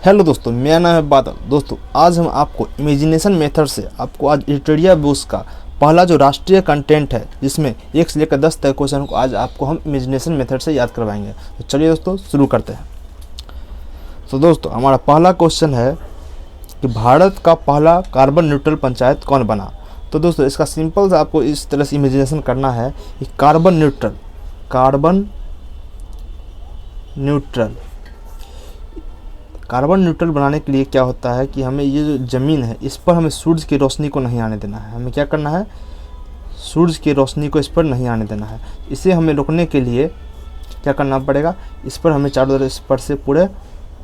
Hello दोस्तों, मेरा नाम है बादल। दोस्तों आज हम आपको इमेजिनेशन मेथड से आपको आज इडिटोरिया बुक्स का पहला जो राष्ट्रीय कंटेंट है जिसमें 1 से लेकर 10 तक क्वेश्चन को आज आपको हम इमेजिनेशन मेथड से याद करवाएंगे। तो चलिए दोस्तों शुरू करते हैं। तो दोस्तों हमारा पहला क्वेश्चन है कि भारत का पहला कार्बन न्यूट्रल पंचायत कौन बना। तो दोस्तों इसका सिंपल से आपको इस तरह से इमेजिनेशन करना है कि कार्बन न्यूट्रल बनाने के लिए क्या होता है कि हमें ये जो ज़मीन है इस पर हमें सूरज की रोशनी को नहीं आने देना है। हमें क्या करना है, सूरज की रोशनी को इस पर नहीं आने देना है। इसे हमें रोकने के लिए क्या करना पड़ेगा, इस पर हमें चारों तरफ इस पर से पूरे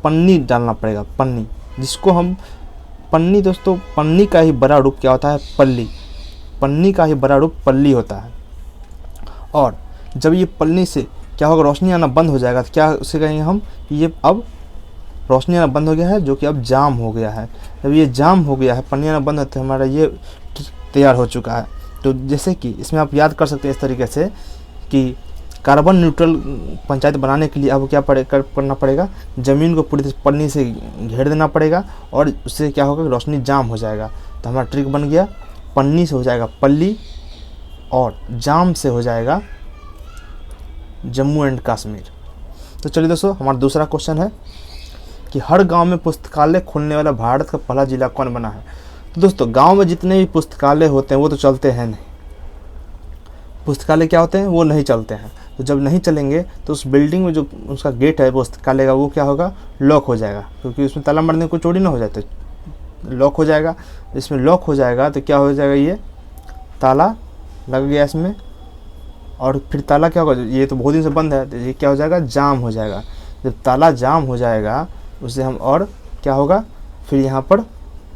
पन्नी डालना पड़ेगा। पन्नी, जिसको हम पन्नी, दोस्तों पन्नी का ही बड़ा रूप क्या होता है, पल्ली। पन्नी का ही बड़ा रूप पल्ली होता है। और जब ये पन्नी से क्या होगा, रोशनी आना बंद हो जाएगा तो क्या उसे कहेंगे हम, ये अब रोशनी आना बंद हो गया है, जो कि अब जाम हो गया है। जब ये जाम हो गया है, पन्नी आना बंद होता है, हमारा ये तैयार हो चुका है। तो जैसे कि इसमें आप याद कर सकते हैं इस तरीके से कि कार्बन न्यूट्रल पंचायत बनाने के लिए अब क्या करना पड़ेगा, ज़मीन को पूरी पन्नी से घेर देना पड़ेगा और उससे क्या होगा, रोशनी जाम हो जाएगा। तो हमारा ट्रिक बन गया, पन्नी से हो जाएगा पल्ली और जाम से हो जाएगा जम्मू एंड कश्मीर। तो चलिए दोस्तों हमारा दूसरा क्वेश्चन है कि हर गांव में पुस्तकालय खोलने वाला भारत का पहला जिला कौन बना है। तो दोस्तों गांव में जितने भी पुस्तकालय होते हैं वो तो चलते हैं नहीं, पुस्तकालय क्या होते हैं वो नहीं चलते हैं। तो जब नहीं चलेंगे तो उस बिल्डिंग में जो उसका गेट है पुस्तकालय का वो क्या होगा, लॉक हो जाएगा, क्योंकि उसमें ताला मारने को चोरी ना हो जाए तो लॉक हो जाएगा। इसमें लॉक हो जाएगा तो क्या हो जाएगा, ये ताला लग गया इसमें, और फिर ताला क्या होगा, ये तो बहुत दिन से बंद है तो ये क्या हो जाएगा, जाम हो जाएगा। जब ताला जाम हो जाएगा उससे हम और क्या होगा, फिर यहाँ पर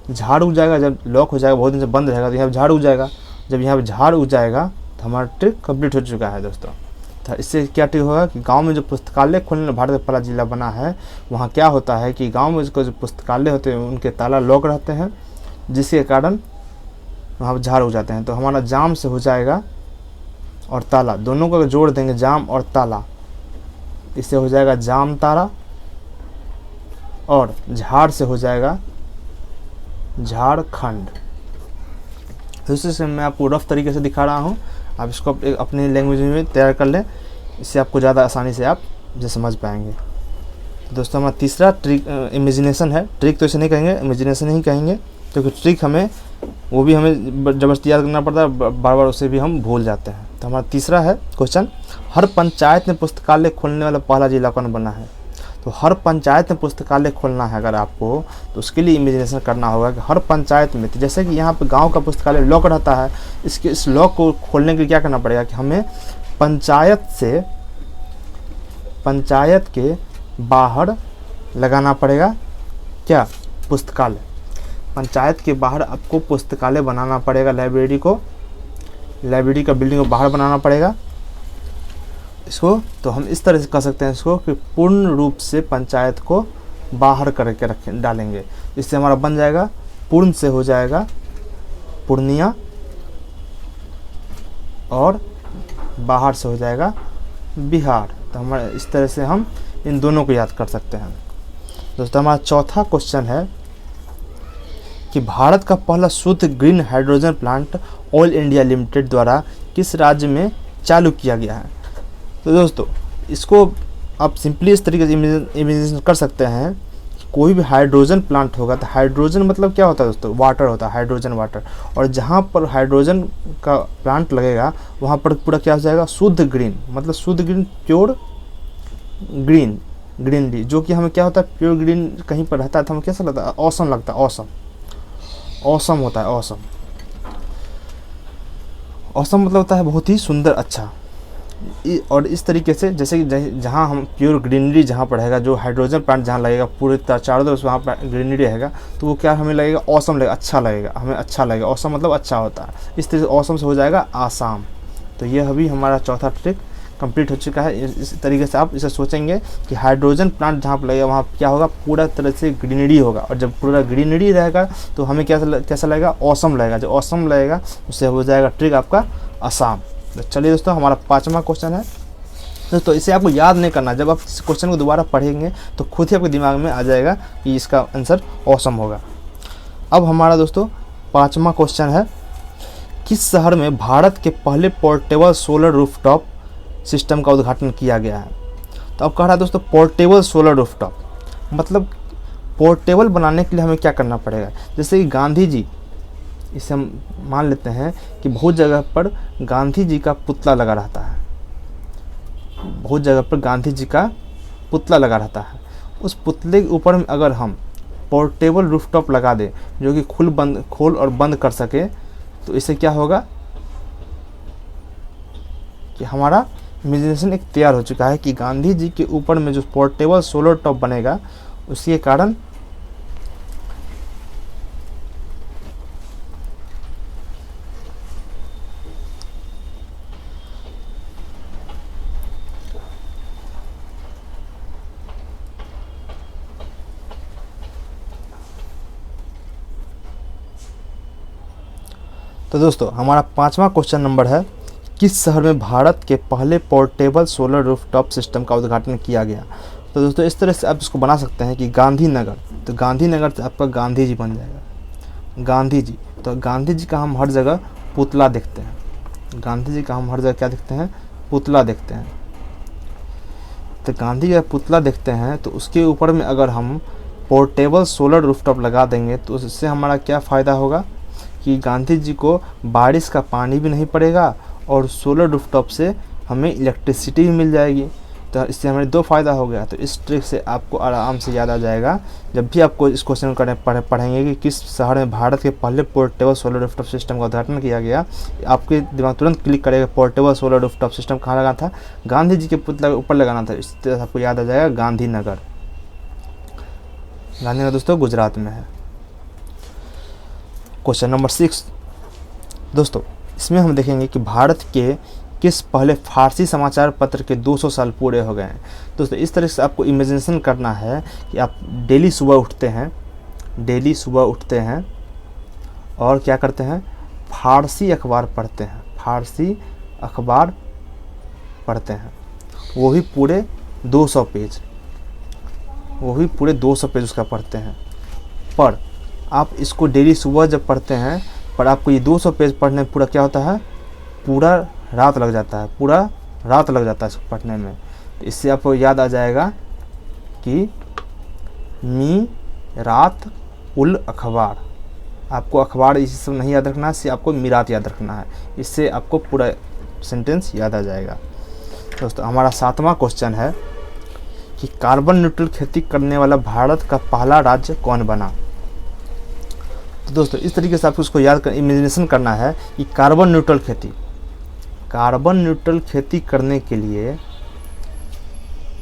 झाड़ उग जाएगा। जब लॉक हो जाएगा, बहुत दिन से बंद रहेगा तो यहाँ पर झाड़ उग जाएगा। जब यहाँ पर झाड़ उग जाएगा तो हमारा ट्रिक कंप्लीट हो चुका है दोस्तों। तो इससे क्या ट्रिक होगा कि गांव में जो पुस्तकालय खोलने भारत का पहला जिला बना है, वहाँ क्या होता है कि गांव में जो पुस्तकालय होते हैं उनके ताला लॉक रहते हैं, जिसके कारण वहाँ पर झाड़ उग जाते हैं। तो हमारा जाम से हो जाएगा और ताला, दोनों को जोड़ देंगे, जाम और ताला, इससे हो जाएगा जाम तारा। और झाड़ से हो जाएगा झारखंड। तो इससे मैं आपको रफ तरीके से दिखा रहा हूँ, आप इसको अपनी लैंग्वेज में तैयार कर लें, इससे आपको ज़्यादा आसानी से आप जो समझ पाएंगे। दोस्तों हमारा तीसरा ट्रिक इमेजिनेशन है। ट्रिक तो इसे नहीं कहेंगे, इमेजिनेशन ही कहेंगे, क्योंकि ट्रिक हमें वो भी हमें ज़बरदस्ती याद करना पड़ता है, बार बार उसे भी हम भूल जाते हैं। तो हमारा तीसरा है क्वेश्चन, हर पंचायत में पुस्तकालय खोलने वाला पहला जिला कौन बना है। तो हर पंचायत में पुस्तकालय खोलना है अगर आपको, तो उसके लिए इमेजिनेशन करना होगा कि हर पंचायत में, तो जैसे कि यहाँ पे गांव का पुस्तकालय लॉक रहता है, इस लॉक को खोलने के लिए क्या करना पड़ेगा कि हमें पंचायत के बाहर लगाना पड़ेगा क्या, पुस्तकालय। पंचायत के बाहर आपको पुस्तकालय बनाना पड़ेगा, लाइब्रेरी का बिल्डिंग को बाहर बनाना पड़ेगा इसको। तो हम इस तरह से कर सकते हैं इसको कि पूर्ण रूप से पंचायत को बाहर करके डालेंगे। इससे हमारा बन जाएगा, पूर्ण से हो जाएगा पूर्णिया और बाहर से हो जाएगा बिहार। तो हमारे इस तरह से हम इन दोनों को याद कर सकते हैं। दोस्तों हमारा चौथा क्वेश्चन है कि भारत का पहला शुद्ध green hydrogen plant oil India limited द्वारा किस राज्य में चालू किया गया है। तो दोस्तों इसको आप सिंपली इस तरीके से इमेजिनेशन कर सकते हैं, कोई भी हाइड्रोजन प्लांट होगा तो हाइड्रोजन मतलब क्या होता है दोस्तों, वाटर होता है, हाइड्रोजन वाटर। और जहाँ पर हाइड्रोजन का प्लांट लगेगा वहाँ पर पूरा क्या हो जाएगा, शुद्ध ग्रीन, मतलब शुद्ध ग्रीन, प्योर ग्रीनरी, जो कि हमें क्या होता है, प्योर ग्रीन कहीं पर रहता है तो हमें कैसा लगता है, ऑसम लगता है, ऑसम होता है। ऑसम मतलब होता है बहुत ही सुंदर, अच्छा। और इस तरीके से जैसे कि जहाँ हम प्योर ग्रीनरी जहाँ पर रहेगा, जो हाइड्रोजन प्लांट जहाँ लगेगा पूरे चारों तरफ वहाँ पर ग्रीनरी रहेगा, तो वो क्या हमें लगेगा, ऑसम लगेगा, अच्छा लगेगा, हमें अच्छा लगेगा। ऑसम मतलब अच्छा होता है। इस तरह से ऑसम से हो जाएगा आसाम। तो ये अभी हमारा चौथा ट्रिक कंप्लीट हो चुका है। इस तरीके से आप इसे सोचेंगे कि हाइड्रोजन प्लांट जहाँ पर लगेगा वहाँ क्या होगा, पूरा तरह से ग्रीनरी होगा। और जब पूरा ग्रीनरी रहेगा तो हमें कैसा लगेगा, ऑसम लगेगा। जब ऑसम लगेगा उससे हो जाएगा ट्रिक आपका आसाम। तो चलिए दोस्तों हमारा पाँचवा क्वेश्चन है दोस्तों इसे आपको याद नहीं करना, जब आप इस क्वेश्चन को दोबारा पढ़ेंगे तो खुद ही आपके दिमाग में आ जाएगा कि इसका आंसर ऑसम होगा। अब हमारा दोस्तों 5वां क्वेश्चन है, किस शहर में भारत के पहले पोर्टेबल सोलर रूफटॉप सिस्टम का उद्घाटन किया गया है? तो अब कह रहा है दोस्तों पोर्टेबल सोलर रूफटॉप, मतलब पोर्टेबल बनाने के लिए हमें क्या करना पड़ेगा। जैसे कि गांधी जी, इसे हम मान लेते हैं कि बहुत जगह पर गांधी जी का पुतला लगा रहता है, बहुत जगह पर गांधी जी का पुतला लगा रहता है। उस पुतले के ऊपर में अगर हम पोर्टेबल रूफटॉप लगा दें जो कि खोल और बंद कर सके, तो इससे क्या होगा कि हमारा इमेजिनेशन एक तैयार हो चुका है कि गांधी जी के ऊपर में जो पोर्टेबल सोलर टॉप बनेगा उसके कारण तो दोस्तों हमारा 5वां क्वेश्चन नंबर है, किस शहर में भारत के पहले पोर्टेबल सोलर रूफटॉप सिस्टम का उद्घाटन किया गया? तो दोस्तों इस तरह से आप इसको बना सकते हैं कि गांधीनगर, तो गांधीनगर से आपका गांधी जी बन जाएगा, गांधी जी। तो गांधी जी का हम हर जगह पुतला देखते हैं, गांधी जी का हम हर जगह क्या देखते हैं, पुतला देखते हैं। तो गांधी जी का पुतला देखते हैं तो उसके ऊपर में अगर हम पोर्टेबल सोलर रूफटॉप लगा देंगे तो उससे हमारा क्या फ़ायदा होगा कि गांधी जी को बारिश का पानी भी नहीं पड़ेगा और सोलर रूफटॉप से हमें इलेक्ट्रिसिटी भी मिल जाएगी। तो इससे हमें 2 फ़ायदा हो गया। तो इस ट्रिक से आपको आराम से याद आ जाएगा जब भी आपको इस क्वेश्चन को पढ़ेंगे कि किस शहर में भारत के पहले पोर्टेबल सोलर रूफटॉप सिस्टम का उद्घाटन किया गया, आपके दिमाग तुरंत क्लिक करेगा पोर्टेबल सोलर रूफटॉप सिस्टम कहाँ लगा था, गांधी जी के पुतला के ऊपर लगाना था। इस तरह आपको याद आ जाएगा गांधीनगर। गांधीनगर दोस्तों गुजरात में है। क्वेश्चन नंबर 6 दोस्तों, इसमें हम देखेंगे कि भारत के किस पहले फारसी समाचार पत्र के 200 साल पूरे हो गए हैं। दोस्तों इस तरह से आपको इमेजिनेशन करना है कि आप डेली सुबह उठते हैं और क्या करते हैं, फारसी अखबार पढ़ते हैं, फारसी अखबार पढ़ते हैं, वो भी पूरे 200 पेज, वो भी पूरे 200 पेज उसका पढ़ते हैं। पर आप इसको डेली सुबह जब पढ़ते हैं, पर आपको ये 200 पेज पढ़ने में पूरा क्या होता है, पूरा रात लग जाता है, पूरा रात लग जाता है इसको पढ़ने में। तो इससे आपको याद आ जाएगा कि मी रात उल अखबार, आपको अखबार इसी सब नहीं याद रखना है, इससे आपको मीरात याद रखना है, इससे आपको पूरा सेंटेंस याद आ जाएगा। दोस्तों हमारा 7वां क्वेश्चन है कि कार्बन न्यूट्रल खेती करने वाला भारत का पहला राज्य कौन बना? तो दोस्तों इस तरीके से आपको उसको याद कर इमेजिनेशन करना है कि कार्बन न्यूट्रल खेती करने के लिए,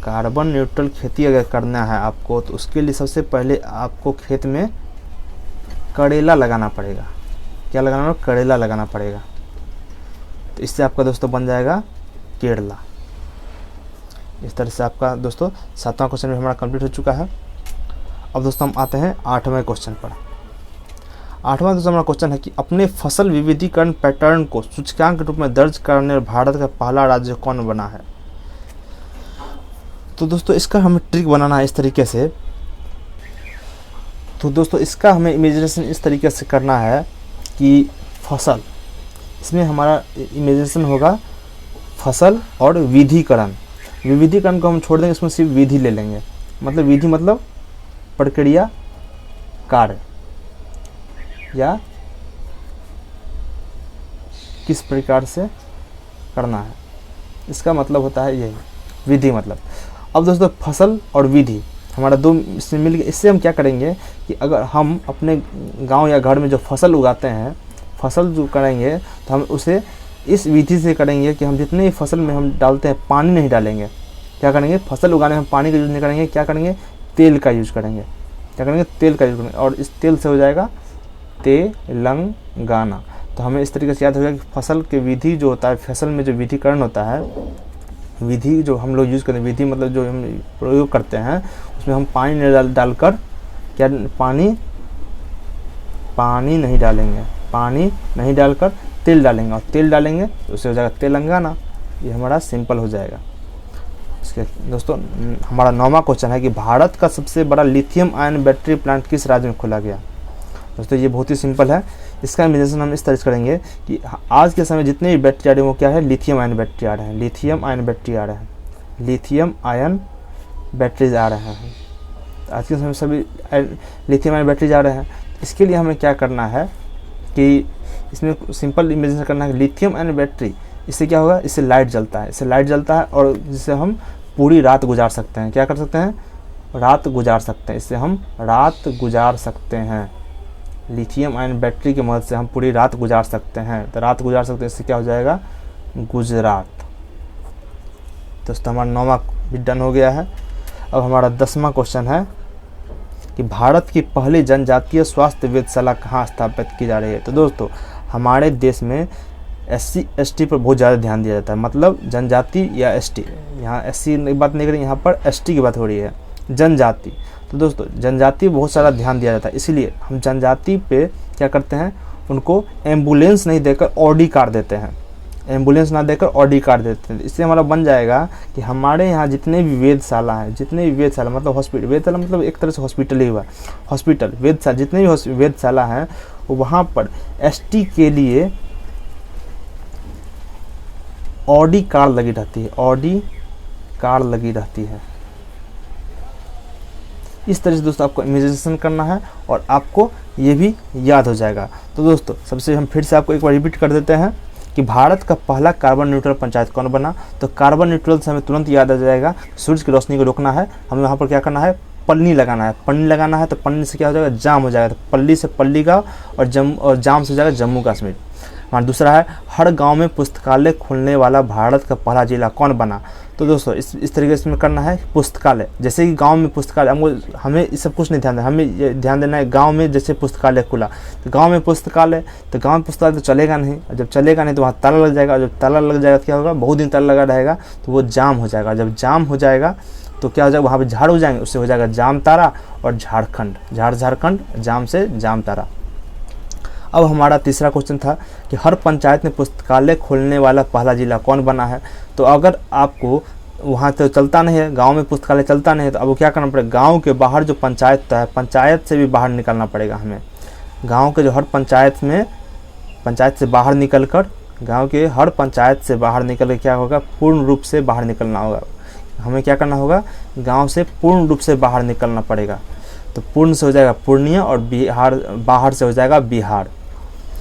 कार्बन न्यूट्रल खेती अगर करना है आपको, तो उसके लिए सबसे पहले आपको खेत में करेला लगाना पड़ेगा। क्या लगाना पड़ेगा? करेला लगाना पड़ेगा। तो इससे आपका दोस्तों बन जाएगा केरला। इस तरह से आपका दोस्तों 7वां क्वेश्चन भी हमारा कंप्लीट हो चुका है। अब दोस्तों हम आते हैं 8वें क्वेश्चन पर। 8वां दोस्तों हमारा क्वेश्चन है कि अपने फसल विविधीकरण पैटर्न को सूचकांक के रूप में दर्ज करने वाला भारत का पहला राज्य कौन बना है? तो दोस्तों इसका हमें ट्रिक बनाना है इस तरीके से। तो दोस्तों इसका हमें इमेजिनेशन इस तरीके से करना है कि फसल, इसमें हमारा इमेजिनेशन होगा फसल और विधिकरण। विविधीकरण को हम छोड़ देंगे, इसमें सिर्फ विधि ले लेंगे। मतलब विधि मतलब प्रक्रिया, कार्य, या किस प्रकार से करना है, इसका मतलब होता है यही विधि मतलब। अब दोस्तों फसल और विधि हमारा 2 इसमें मिल गए। इससे हम क्या करेंगे कि अगर हम अपने गांव या घर में जो फसल उगाते हैं, फसल जो करेंगे तो हम उसे इस विधि से करेंगे कि हम जितने फसल में हम डालते हैं पानी नहीं डालेंगे। क्या करेंगे? फसल उगाने में हम पानी का यूज़ नहीं करेंगे, क्या करेंगे? तेल का यूज़ करेंगे। क्या करेंगे? तेल का यूज़ करेंगे, और इस तेल से हो जाएगा तेलंगाना। तो हमें इस तरीके से याद होगा कि फसल के विधि जो होता है, फसल में जो विधिकरण होता है, विधि जो हम लोग यूज़ करते हैं, विधि मतलब जो हम प्रयोग करते हैं, उसमें हम पानी नहीं डालकर क्या, पानी नहीं डालेंगे, पानी नहीं डालकर तेल डालेंगे, और तेल डालेंगे तो उससे हो जाएगा तेलंगाना। ये हमारा सिंपल हो जाएगा। इसके दोस्तों हमारा 9वां क्वेश्चन है कि भारत का सबसे बड़ा लिथियम आयन बैटरी प्लांट किस राज्य में खोला गया। दोस्तों ये बहुत ही सिंपल है। इसका इमेजिनेशन हम इस तरह से करेंगे कि आज के समय जितने भी बैटरी आ रहे हैं वो क्या है, लिथियम आयन बैटरी आ रहे हैं, लिथियम आयन बैटरी आ रहे हैं, लिथियम आयन बैटरीज आ रहे हैं। आज के समय सभी लिथियम आयन बैटरीज आ रहे हैं। इसके लिए हमें क्या करना है कि इसमें सिंपल इमेजिनेशन करना है कि लिथियम आयन बैटरी, इससे क्या होगा, इससे लाइट जलता है, इससे लाइट जलता है और जिससे हम पूरी रात गुजार सकते हैं। क्या कर सकते हैं, रात गुजार सकते हैं, इससे हम रात गुजार सकते हैं। लिथियम आयन बैटरी की मदद से हम पूरी रात गुजार सकते हैं। तो रात गुजार सकते हैं, इससे क्या हो जाएगा, गुजरात। दोस्तों हमारा 9वां भी डन हो गया है। अब हमारा 10वां क्वेश्चन है कि भारत की पहली जनजातीय स्वास्थ्य वेधशाला कहाँ स्थापित की जा रही है। तो दोस्तों हमारे देश में SC ST पर बहुत ज़्यादा ध्यान दिया जाता है, मतलब जनजाति या ST, यहाँ SC की बात नहीं करें, यहाँ पर ST की बात हो रही है, जनजाति। तो दोस्तों जनजाति बहुत सारा ध्यान दिया जाता है, इसलिए हम जनजाति पे क्या करते हैं, उनको एम्बुलेंस नहीं देकर ऑडी कार देते हैं, एम्बुलेंस ना देकर ऑडी कार देते हैं। इससे हमारा बन जाएगा कि हमारे यहाँ जितने भी वेधशाला हैं, जितने भी वेधशाला मतलब हॉस्पिटल, वेधशाला मतलब एक तरह से हॉस्पिटल ही हुआ, हॉस्पिटल वेधशाला, जितने भी वेधशाला हैं वहाँ पर ST के लिए ऑडी कार लगी रहती है, ऑडी कार लगी रहती है। इस तरह से दोस्तों आपको इमेजिनेशन करना है और आपको ये भी याद हो जाएगा। तो दोस्तों सबसे हम फिर से आपको एक बार रिपीट कर देते हैं कि भारत का पहला कार्बन न्यूट्रल पंचायत कौन बना। तो कार्बन न्यूट्रल से हमें तुरंत याद आ जाएगा, सूरज की रोशनी को रोकना है, हमें वहाँ पर क्या करना है, पन्नी लगाना है, पन्नी लगाना है। तो पन्नी से क्या हो जाएगा, जाम हो जाएगा, तो पल्ली से पल्ली का और जाम से हो जाएगा जम्मू कश्मीर। हमारा दूसरा है हर गांव में पुस्तकालय खोलने वाला भारत का पहला जिला कौन बना। तो दोस्तों इस तरीके से इसमें करना है, पुस्तकालय, जैसे कि गांव में पुस्तकालय, हमें इस सब कुछ नहीं ध्यान देना, हमें ये ध्यान देना है गांव में जैसे पुस्तकालय खुला, तो गांव में पुस्तकालय, तो गांव में पुस्तकालय तो चलेगा नहीं, जब चलेगा नहीं तो वहाँ ताला लग जाएगा, जब ताला लग जाएगा तो क्या होगा, बहुत दिन ताला लगा रहेगा तो वो जाम हो जाएगा, जब जाम हो जाएगा तो क्या हो जाएगा, वहाँ पर झाड़ हो जाएंगे, उससे हो जाएगा जाम तारा और झारखंड, झारखंड, जाम से जाम तारा। अब हमारा तीसरा क्वेश्चन था कि हर पंचायत में पुस्तकालय खोलने वाला पहला जिला कौन बना है। तो अगर आपको वहाँ तो चलता नहीं है, गांव में पुस्तकालय चलता नहीं है, तो अब क्या करना पड़ेगा, गांव के बाहर जो पंचायत है, पंचायत से भी बाहर निकलना पड़ेगा हमें। गांव के जो हर पंचायत में, पंचायत से बाहर निकलकर, गांव के हर पंचायत से बाहर निकल के क्या होगा, पूर्ण रूप से बाहर निकलना होगा। हमें क्या करना होगा, गाँव से पूर्ण रूप से बाहर निकलना पड़ेगा। तो पूर्ण से हो जाएगा पूर्णिया और बिहार, बाहर से हो जाएगा बिहार।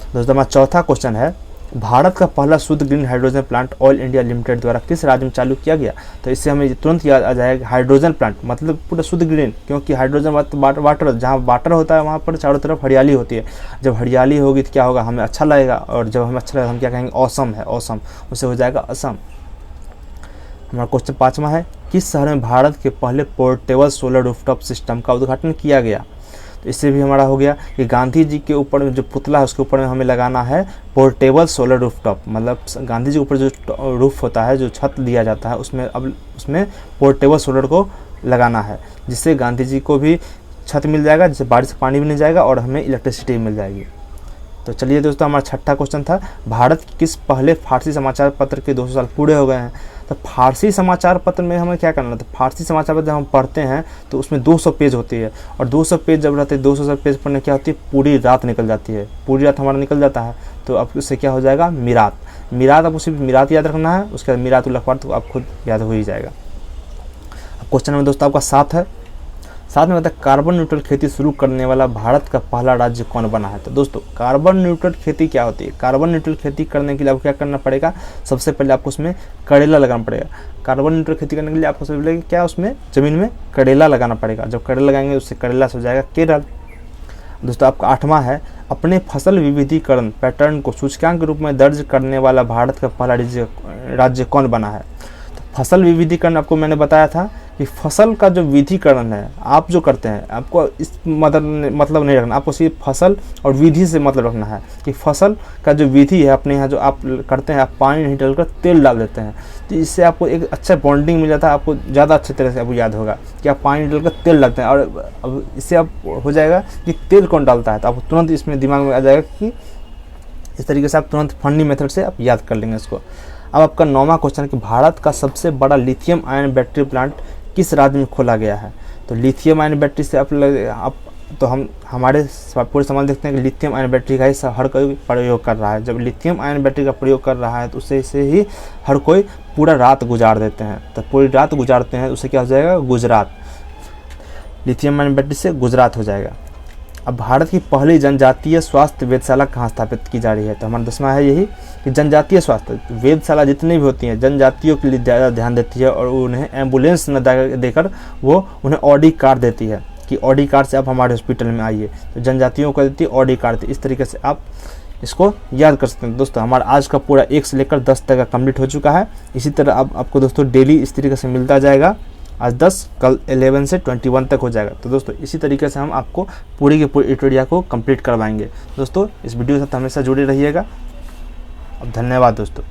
दोस्तों हमारा चौथा क्वेश्चन है भारत का पहला शुद्ध green hydrogen plant oil India limited द्वारा किस राज्य में चालू किया गया। तो इससे हमें तुरंत याद आ जाएगा हाइड्रोजन प्लांट मतलब पूरा शुद्ध ग्रीन, क्योंकि हाइड्रोजन वाटर, जहाँ वाटर होता है वहाँ पर चारों तरफ हरियाली होती है। जब हरियाली होगी तो क्या होगा, हमें अच्छा लगेगा, और जब हमें अच्छा लगेगा हम क्या कहेंगे, औसम है, औसम, उससे हो जाएगा असम। हमारा क्वेश्चन 5वां है किस शहर में भारत के पहले पोर्टेबल सोलर रूफटॉप सिस्टम का उद्घाटन किया गया। तो इससे भी हमारा हो गया कि गांधी जी के ऊपर में जो पुतला है उसके ऊपर में हमें लगाना है पोर्टेबल सोलर रूफटॉप, मतलब गांधी जी के ऊपर जो रूफ होता है, जो छत दिया जाता है, उसमें अब उसमें पोर्टेबल सोलर को लगाना है, जिससे गांधी जी को भी छत मिल जाएगा, जिससे बारिश से पानी भी नहीं जाएगा और हमें इलेक्ट्रिसिटी मिल जाएगी। तो चलिए दोस्तों हमारा छठा क्वेश्चन था भारत के किस पहले फारसी समाचार पत्र के 200 साल पूरे हो गए हैं। तो फारसी समाचार पत्र में हमें क्या करना है, तो फारसी समाचार पत्र जब हम पढ़ते हैं तो उसमें 200 पेज होती है, और 200 पेज जब रहते हैं, 200 पेज पढ़ने क्या होती है, पूरी रात निकल जाती है, पूरी रात हमारा निकल जाता है। तो अब उससे क्या हो जाएगा, मीरात, मीरात, आपको सिर्फ मीरात याद रखना है, उसके बाद मीरात उल अखबार तो आप खुद याद हो ही जाएगा। अब क्वेश्चन नंबर दोस्तों आपका 7 है, 7 में बताया कार्बन न्यूट्रल खेती शुरू करने वाला भारत का पहला राज्य कौन बना है। तो दोस्तों कार्बन न्यूट्रल खेती क्या होती है, कार्बन न्यूट्रल खेती करने के लिए आपको क्या करना पड़ेगा, सबसे पहले आपको उसमें करेला लगाना पड़ेगा। कार्बन न्यूट्रल खेती करने के लिए आपको सबसे पहले क्या, उसमें ज़मीन में करेला लगाना पड़ेगा, जब करेला लगाएंगे उससे करेला से हो जाएगा केरल। दोस्तों आपका 8वां है अपने फसल विविधीकरण पैटर्न को सूचकांक के रूप में दर्ज करने वाला भारत का पहला राज्य कौन बना है। तो फसल विविधीकरण आपको मैंने बताया था कि फसल का जो विधिकरण है आप जो करते हैं, आपको इस मतलब नहीं रखना, आपको सिर्फ फसल और विधि से मतलब रखना है कि फसल का जो विधि है अपने यहाँ जो आप करते हैं, आप पानी नहीं डालकर तेल डाल देते हैं, तो इससे आपको एक अच्छा बॉन्डिंग मिल जाता है, आपको ज़्यादा अच्छे तरह से आपको याद होगा कि आप पानी डालकर तेल डालते हैं। और अब इससे आप हो जाएगा कि तेल कौन डालता है, तो आपको तुरंत इसमें दिमाग में आ जाएगा कि इस तरीके से आप तुरंत फनी मेथड से आप याद कर लेंगे इसको। अब आपका 9वां क्वेश्चन है कि भारत का सबसे बड़ा लिथियम आयन बैटरी प्लांट किस राज्य में खोला गया है। तो लिथियम आयन बैटरी से आप तो हम हमारे पूरे सवाल देखते हैं कि लिथियम आयन बैटरी का ही हर कोई प्रयोग कर रहा है। जब लिथियम आयन बैटरी का प्रयोग कर रहा है तो उससे से ही हर कोई पूरा रात गुजार देते हैं। तो पूरी रात गुजारते हैं, उससे क्या हो जाएगा, गुजरात। लिथियम आयन बैटरी से गुजरात हो जाएगा। अब भारत की पहली जनजातीय स्वास्थ्य वेधशाला कहाँ स्थापित की जा रही है। तो हमारा 10वां है यही कि जनजातीय स्वास्थ्य वेधशाला जितनी भी होती हैं जनजातियों के लिए ज़्यादा ध्यान देती है और उन्हें एम्बुलेंस न देकर वो उन्हें ऑडी कार्ड देती है कि ऑडी कार्ड से आप हमारे हॉस्पिटल में आइए। तो जनजातियों को देती है ऑडी कार्ड। इस तरीके से आप इसको याद कर सकते हैं। दोस्तों हमारा आज का पूरा 1 से लेकर 10 तक का कंप्लीट हो चुका है। इसी तरह अब आपको दोस्तों डेली इस तरीके से मिलता जाएगा। आज 10, कल 11 से 21 तक हो जाएगा। तो दोस्तों इसी तरीके से हम आपको पूरी की पूरी ट्यूटोरियल को कंप्लीट करवाएंगे। दोस्तों इस वीडियो के साथ हमेशा जुड़े रहिएगा। अब धन्यवाद दोस्तों।